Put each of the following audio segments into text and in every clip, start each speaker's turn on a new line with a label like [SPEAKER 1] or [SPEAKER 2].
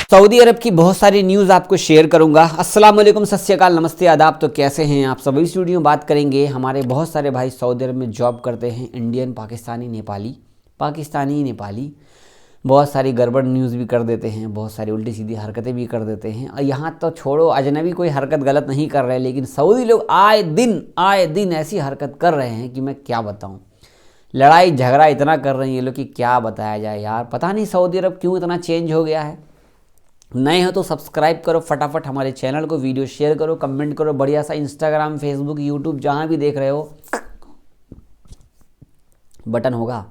[SPEAKER 1] Saudi अरब की बहुत सारी न्यूज़ आपको शेयर करूंगा। अस्सलाम वालेकुम, सत श्री अकाल, नमस्ते, आदाब। तो कैसे हैं आप सब? इस वीडियो में बात करेंगे, हमारे बहुत सारे भाई सऊदी अरब में जॉब करते हैं, इंडियन, पाकिस्तानी नेपाली, बहुत सारी गड़बड़ न्यूज़ भी कर देते हैं, बहुत सारी उल्टी सीधी हरकतें भी कर देते हैं। और यहाँ तो छोड़ो, अजनबी कोई हरकत गलत नहीं कर रहे, लेकिन सऊदी लोग आए दिन ऐसी हरकत कर रहे हैं कि मैं क्या बताऊँ। लड़ाई झगड़ा इतना कर रहे हैं ये लोग कि क्या बताया जाए यार। पता नहीं सऊदी अरब क्यों इतना चेंज हो गया है। नए हो तो सब्सक्राइब करो फटाफट हमारे चैनल को, वीडियो शेयर करो, कमेंट करो, बढ़िया सा इंस्टाग्राम, फेसबुक, यूट्यूब जहाँ भी देख रहे हो बटन होगा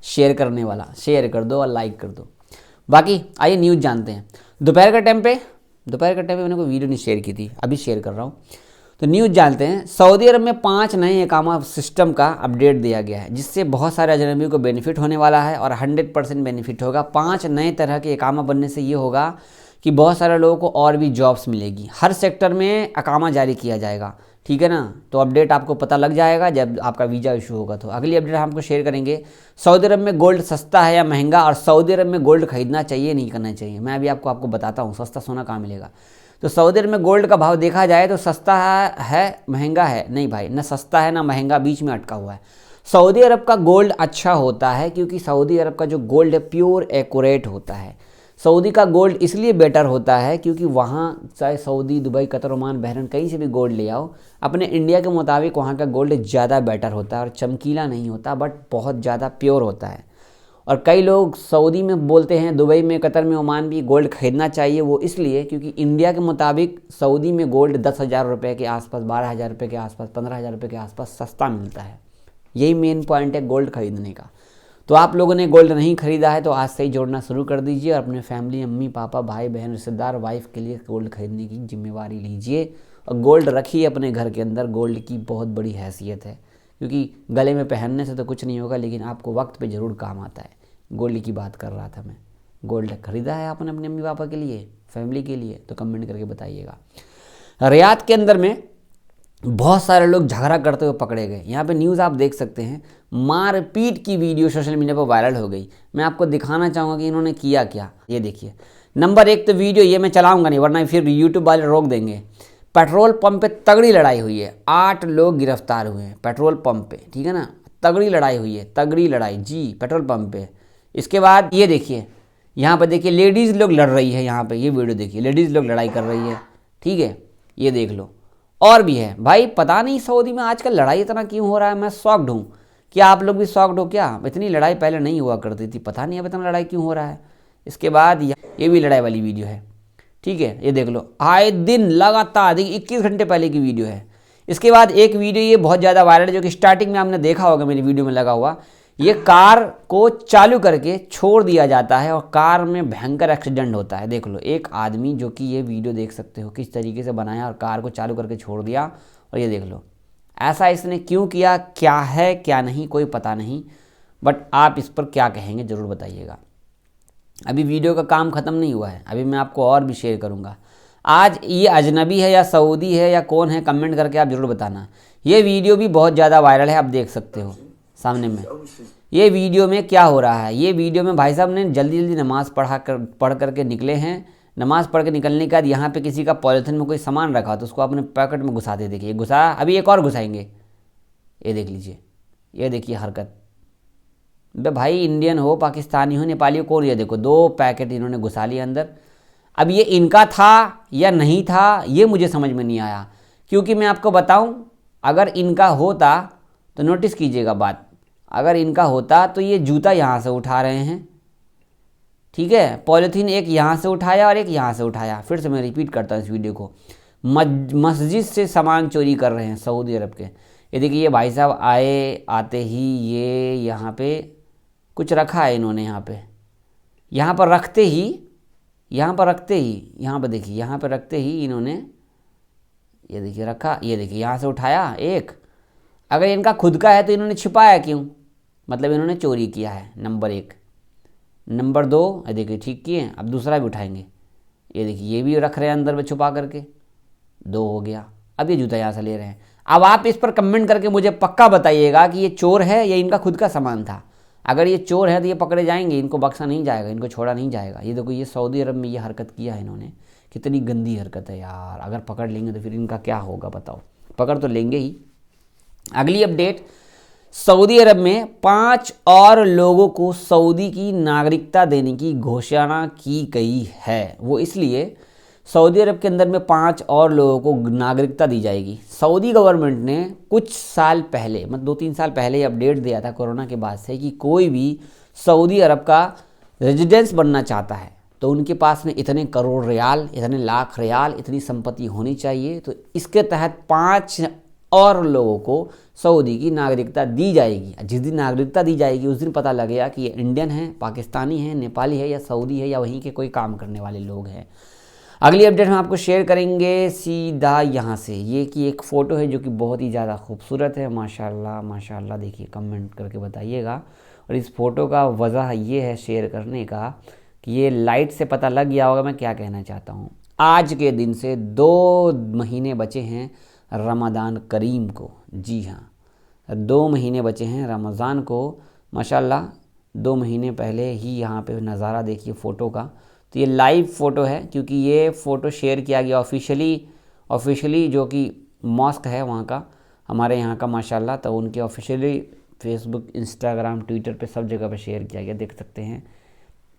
[SPEAKER 1] शेयर करने वाला, शेयर कर दो और लाइक कर दो। बाकी आइए न्यूज़ जानते हैं। दोपहर के टाइम पे मैंने कोई वीडियो नहीं शेयर की थी, अभी शेयर कर रहा हूँ। तो न्यूज़ जानते हैं। सऊदी अरब में 5 नए इकामा सिस्टम का अपडेट दिया गया है, जिससे बहुत सारे अजनबियों को बेनिफिट होने वाला है और 100% बेनिफिट होगा। 5 नए तरह के इकामा बनने से ये होगा कि बहुत सारे लोगों को और भी जॉब्स मिलेगी। हर सेक्टर में इकामा जारी किया जाएगा, ठीक है ना। तो अपडेट आपको पता लग जाएगा जब आपका वीज़ा इशू होगा। तो अगली अपडेट हम आपको शेयर करेंगे। सऊदी अरब में गोल्ड सस्ता है या महंगा, और सऊदी अरब में गोल्ड खरीदना चाहिए नहीं करना चाहिए। मैं अभी आपको बताता हूँ सस्ता सोना कहाँ मिलेगा। तो सऊदी अरब में गोल्ड का भाव देखा जाए तो सस्ता है महंगा है? नहीं भाई, ना सस्ता है ना महंगा, बीच में अटका हुआ है। सऊदी अरब का गोल्ड अच्छा होता है क्योंकि सऊदी अरब का जो गोल्ड है प्योर एक्यूरेट होता है। सऊदी का गोल्ड इसलिए बेटर होता है क्योंकि वहाँ चाहे Saudi, Dubai, Qatar, Oman, Bahrain कहीं से भी गोल्ड ले आओ, अपने इंडिया के मुताबिक वहाँ का गोल्ड ज़्यादा बेटर होता है और चमकीला नहीं होता, बट बहुत ज़्यादा प्योर होता है। और कई लोग सऊदी में बोलते हैं, दुबई में, कतर में, ओमान भी गोल्ड खरीदना चाहिए। वो इसलिए क्योंकि इंडिया के मुताबिक सऊदी में गोल्ड 10,000 रुपये के आसपास, 12,000 रुपये के आसपास, 15,000 रुपये के आसपास सस्ता मिलता है। यही मेन पॉइंट है गोल्ड खरीदने का। तो आप लोगों ने गोल्ड नहीं खरीदा है तो आज से ही जोड़ना शुरू कर दीजिए और अपने फैमिली, अम्मी पापा, भाई बहन, रिश्तेदार, वाइफ के लिए गोल्ड खरीदने की जिम्मेवारी लीजिए और गोल्ड रखिए अपने घर के अंदर। गोल्ड की बहुत बड़ी हैसियत है, क्योंकि गले में पहनने से तो कुछ नहीं होगा, लेकिन आपको वक्त पे ज़रूर काम आता है। गोल्ड की बात कर रहा था मैं। गोल्ड खरीदा है आपने अपने अम्मी पापा के लिए, फैमिली के लिए? तो कमेंट करके बताइएगा। रियाद के अंदर में बहुत सारे लोग झगड़ा करते हुए पकड़े गए। यहाँ पे न्यूज़ आप देख सकते हैं। मारपीट की वीडियो सोशल मीडिया पर वायरल हो गई। मैं आपको दिखाना चाहूँगा कि इन्होंने किया क्या। ये देखिए, नंबर 1 तो वीडियो ये मैं चलाऊँगा नहीं, वरना फिर यूट्यूब वाले रोक देंगे। पेट्रोल पंप पे तगड़ी लड़ाई हुई है, 8 लोग गिरफ्तार हुए हैं पेट्रोल पंप पे, ठीक है ना। तगड़ी लड़ाई हुई है, तगड़ी लड़ाई जी, पेट्रोल पंप पे। इसके बाद ये देखिए, यहाँ पर देखिए लेडीज़ लोग लड़ रही है। यहाँ पे ये वीडियो देखिए, लेडीज़ लोग लड़ाई कर रही है, ठीक है, ये देख लो। और भी है भाई, पता नहीं सऊदी में आजकल लड़ाई इतना क्यों हो रहा है। मैं शॉक्ड हूँ। क्या आप लोग भी शॉक्ड हो क्या? इतनी लड़ाई पहले नहीं हुआ करती थी, पता नहीं अब इतना लड़ाई क्यों हो रहा है। इसके बाद ये भी लड़ाई वाली वीडियो है, ठीक है, ये देख लो। आए दिन लगातार, देखिए 21 घंटे पहले की वीडियो है। इसके बाद एक वीडियो ये बहुत ज़्यादा वायरल है, जो कि स्टार्टिंग में आपने देखा होगा मेरी वीडियो में लगा हुआ। ये कार को चालू करके छोड़ दिया जाता है और कार में भयंकर एक्सीडेंट होता है। देख लो, एक आदमी, जो कि ये वीडियो देख सकते हो किस तरीके से बनाया और कार को चालू करके छोड़ दिया। और ये देख लो, ऐसा इसने क्यों किया, क्या है क्या नहीं, कोई पता नहीं, बट आप इस पर क्या कहेंगे ज़रूर बताइएगा। अभी वीडियो का काम ख़त्म नहीं हुआ है, अभी मैं आपको और भी शेयर करूँगा। आज ये अजनबी है या सऊदी है या कौन है, कमेंट करके आप ज़रूर बताना। ये वीडियो भी बहुत ज़्यादा वायरल है, आप देख सकते हो सामने में। ये वीडियो में क्या हो रहा है, ये वीडियो में भाई साहब ने जल्दी नमाज़ पढ़ करके निकले हैं। नमाज़ पढ़ के निकलने के बाद यहाँ पे किसी का पॉलिथीन में कोई सामान रखा तो उसको अपने पैकेट में घुसाते। देखिए घुसा, अभी एक और घुसाएंगे। ये देख लीजिए, ये देखिए हरकत। बे भाई, इंडियन हो, पाकिस्तानी हो, नेपाली हो, कौन? ये देखो 2 पैकेट इन्होंने घुसा लिए अंदर। अब ये इनका था या नहीं था, ये मुझे समझ में नहीं आया। क्योंकि मैं आपको बताऊँ, अगर इनका होता तो नोटिस कीजिएगा बात, अगर इनका होता तो ये जूता यहाँ से उठा रहे हैं, ठीक है, पॉलीथीन एक यहाँ से उठाया और एक यहाँ से उठाया। फिर से मैं रिपीट करता हूँ इस वीडियो को। मस्जिद से सामान चोरी कर रहे हैं सऊदी अरब के। ये देखिए, ये भाई साहब आते ही ये यहाँ पे कुछ रखा है इन्होंने। यहाँ पर रखते ही यहाँ पर देखिए, यहाँ पर रखते ही इन्होंने, ये देखिए रखा, ये देखिए यहाँ से उठाया एक। अगर इनका खुद का है तो इन्होंने छिपाया क्यों? मतलब इन्होंने चोरी किया है, नंबर 1। नंबर 2, देखिए ठीक किए। अब दूसरा भी उठाएंगे। ये देखिए, ये भी रख रहे हैं अंदर में छुपा करके, 2 हो गया। अब ये जूता यहाँ से ले रहे हैं। अब आप इस पर कमेंट करके मुझे पक्का बताइएगा कि ये चोर है या इनका खुद का सामान था। अगर ये चोर है तो ये पकड़े जाएंगे, इनको बख्शा नहीं जाएगा, इनको छोड़ा नहीं जाएगा। ये देखो, ये सऊदी अरब में ये हरकत किया है इन्होंने, कितनी गंदी हरकत है यार। अगर पकड़ लेंगे तो फिर इनका क्या होगा बताओ, पकड़ तो लेंगे ही। अगली अपडेट, सऊदी अरब में 5 और लोगों को सऊदी की नागरिकता देने की घोषणा की गई है। वो इसलिए सऊदी अरब के अंदर में 5 और लोगों को नागरिकता दी जाएगी। सऊदी गवर्नमेंट ने कुछ साल पहले, मतलब 2-3 साल पहले ये अपडेट दिया था कोरोना के बाद से, कि कोई भी सऊदी अरब का रेजिडेंस बनना चाहता है तो उनके पास में इतने करोड़ रियाल, इतने लाख रियाल, इतनी संपत्ति होनी चाहिए। तो इसके तहत 5 और लोगों को सऊदी की नागरिकता दी जाएगी। जिस दिन नागरिकता दी जाएगी उस दिन पता लगेगा कि ये इंडियन है, पाकिस्तानी है, नेपाली है या सऊदी है या वहीं के कोई काम करने वाले लोग हैं। अगली अपडेट हम आपको शेयर करेंगे सीधा यहाँ से, ये कि एक फ़ोटो है जो कि बहुत ही ज़्यादा खूबसूरत है। माशाल्लाह माशाल्लाह, देखिए कमेंट करके बताइएगा। और इस फ़ोटो का वजह ये है शेयर करने का कि ये लाइट से पता लग गया होगा मैं क्या कहना चाहता हूँ। आज के दिन से 2 महीने बचे हैं रमज़ान करीम को। जी हाँ, 2 महीने बचे हैं रमज़ान को। माशाल्लाह 2 महीने पहले ही यहाँ पे नज़ारा देखिए फ़ोटो का। तो ये लाइव फ़ोटो है क्योंकि ये फ़ोटो शेयर किया गया ऑफिशियली जो कि मॉस्क है वहाँ का, हमारे यहाँ का माशाल्लाह। तो उनके ऑफिशियली फेसबुक, इंस्टाग्राम, ट्विटर पे सब जगह पे शेयर किया गया, देख सकते हैं।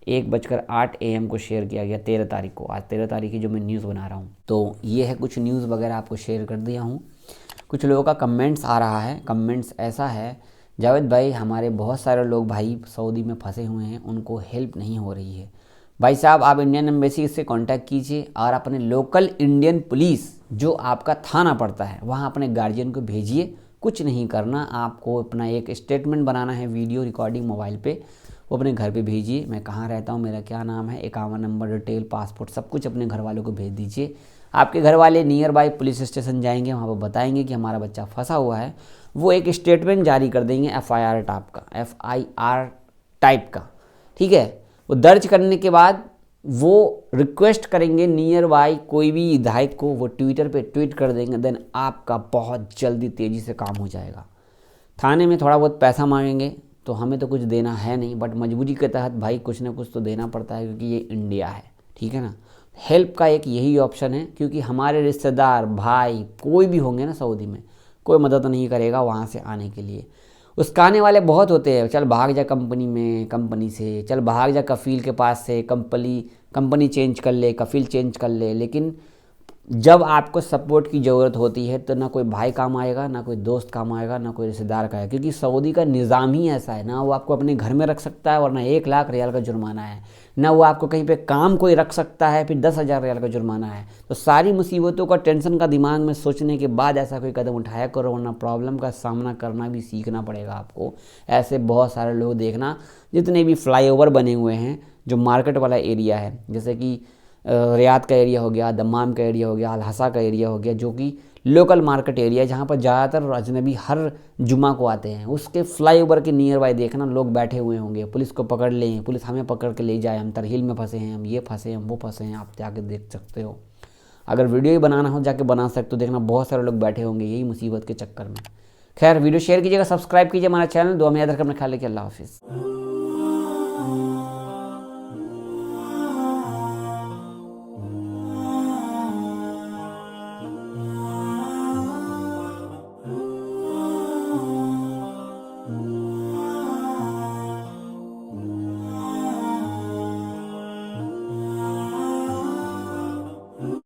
[SPEAKER 1] 1:08 AM को शेयर किया गया 13 तारीख को। आज 13 तारीख की जो मैं न्यूज़ बना रहा हूँ। तो ये है कुछ न्यूज़ वगैरह आपको शेयर कर दिया हूँ। कुछ लोगों का कमेंट्स आ रहा है। कमेंट्स ऐसा है, जावेद भाई हमारे बहुत सारे लोग भाई सऊदी में फंसे हुए हैं, उनको हेल्प नहीं हो रही है। भाई साहब आप इंडियन एम्बेसी से कांटेक्ट कीजिए और अपने लोकल इंडियन पुलिस जो आपका थाना पड़ता है वहाँ अपने गार्जियन को भेजिए। कुछ नहीं करना, आपको अपना एक स्टेटमेंट बनाना है, वीडियो रिकॉर्डिंग मोबाइल पे, वो अपने घर पे भेजिए। मैं कहाँ रहता हूँ, मेरा क्या नाम है, 51 नंबर, डिटेल, पासपोर्ट, सब कुछ अपने घर वालों को भेज दीजिए। आपके घर वाले नियर बाय पुलिस स्टेशन जाएंगे, वहाँ पर बताएंगे कि हमारा बच्चा फंसा हुआ है। वो एक स्टेटमेंट जारी कर देंगे FIR टाइप का, ठीक है। वो दर्ज करने के बाद वो रिक्वेस्ट करेंगे नियर बाय कोई भी विधायक को, वो ट्विटर पे ट्वीट कर देंगे। देन आपका बहुत जल्दी तेज़ी से काम हो जाएगा। थाने में थोड़ा बहुत पैसा मांगेंगे तो हमें तो कुछ देना है नहीं, बट मजबूरी के तहत भाई कुछ ना कुछ तो देना पड़ता है क्योंकि ये इंडिया है, ठीक है ना। हेल्प का एक यही ऑप्शन है क्योंकि हमारे रिश्तेदार, भाई कोई भी होंगे ना सऊदी में, कोई मदद नहीं करेगा वहाँ से आने के लिए। उसकाने वाले बहुत होते हैं, चल भाग जा कंपनी से, चल भाग जा कफ़ील के पास से, कंपनी चेंज कर ले, कफ़ील चेंज कर ले। लेकिन जब आपको सपोर्ट की ज़रूरत होती है तो ना कोई भाई काम आएगा, ना कोई दोस्त काम आएगा, ना कोई रिश्तेदार का आएगा, क्योंकि सऊदी का निज़ाम ही ऐसा है। ना वो आपको अपने घर में रख सकता है वरना 1 लाख रियाल का जुर्माना है, ना वो आपको कहीं पे काम कोई रख सकता है फिर 10,000 रियाल का जुर्माना है। तो सारी मुसीबतों का टेंशन का दिमाग में सोचने के बाद ऐसा कोई कदम उठाया करो, वरना प्रॉब्लम का सामना करना भी सीखना पड़ेगा आपको। ऐसे बहुत सारे लोग देखना, जितने भी फ्लाईओवर बने हुए हैं जो मार्केट वाला एरिया है, जैसे कि रियाद का एरिया हो गया, दम्माम का एरिया हो गया, अल-हसा का एरिया हो गया, जो कि लोकल मार्केट एरिया है जहाँ पर ज़्यादातर अजनबी हर जुमा को आते हैं, उसके फ्लाईओवर के नियर बाय देखना लोग बैठे हुए होंगे। पुलिस को पकड़ लें, पुलिस हमें पकड़ के ले जाए, हम तरहील में फंसे हैं, हम ये फंसे हैं, हम वो फंसे हैं, आप जाके देख सकते हो। अगर वीडियो ही बनाना हो जाके बना सकते हो, देखना बहुत सारे लोग बैठे होंगे यही मुसीबत के चक्कर में। खैर वीडियो शेयर कीजिएगा, सब्सक्राइब कीजिए हमारा चैनल। दुआ में याद रखकर अपना ख्याल रखिए। अल्लाह हाफिज़।